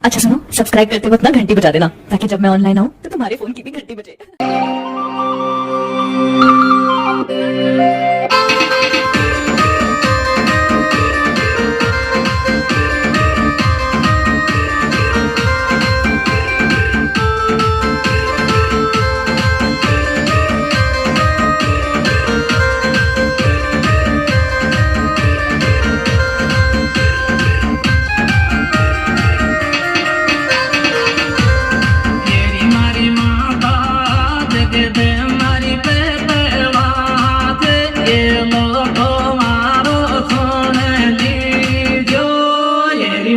अच्छा सुनो, सब्सक्राइब करते वक्त ना घंटी बजा देना, ताकि जब मैं ऑनलाइन आऊँ तो तुम्हारे फोन की भी घंटी बजे।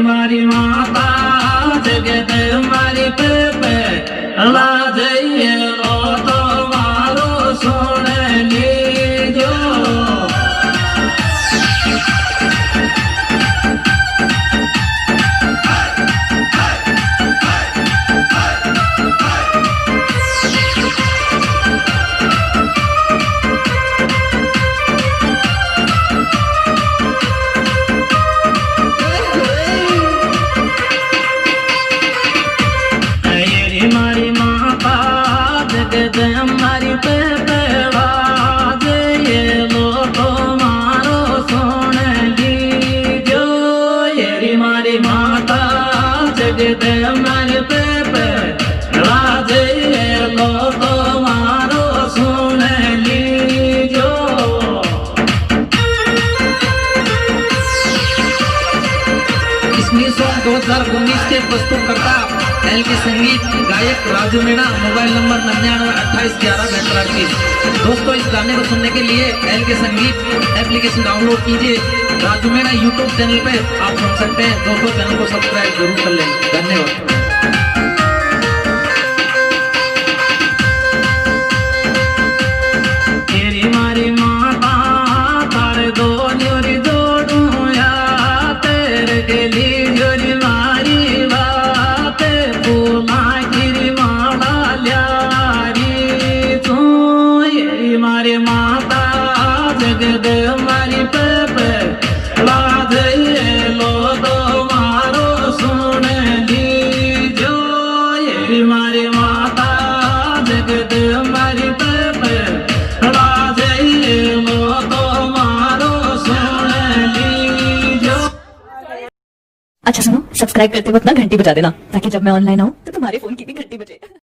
मारी माता जगत मारी पे ला जइए लो तो मारो सुन लीजो। मारी माता जगत हमारी पे बाजे ये लो तो मारो सुन लीजो। ये मारी माता जगत हमारी पे बाजे ये लो तो मारो सुन लीजो। इसमें सॉन्ग 2019 के प्रस्तुतकर्ता एल के संगीत गायक राजू मीणा। मोबाइल नंबर 992811 दोस्तों, इस गाने को सुनने के लिए एल के संगीत एप्लीकेशन डाउनलोड कीजिए। राजू मीणा यूट्यूब चैनल पे आप सुन सकते हैं। दोस्तों, चैनल को सब्सक्राइब जरूर कर लें। धन्यवाद। मारी माता तारे दो न्योरी जोड़ू या तेरे के लिए जोरी मारी बाते फूला गिरी माला ल्यारी तू। ये मारी माता जगद मारी पे ला जइए लो तो मारो सुन लीजो। ये मारी माता जगद मारी पे अच्छा सुनो, सब्सक्राइब करते वक्त ना घंटी बजा देना, ताकि जब मैं ऑनलाइन आऊँ तो तुम्हारे फोन की भी घंटी बजे।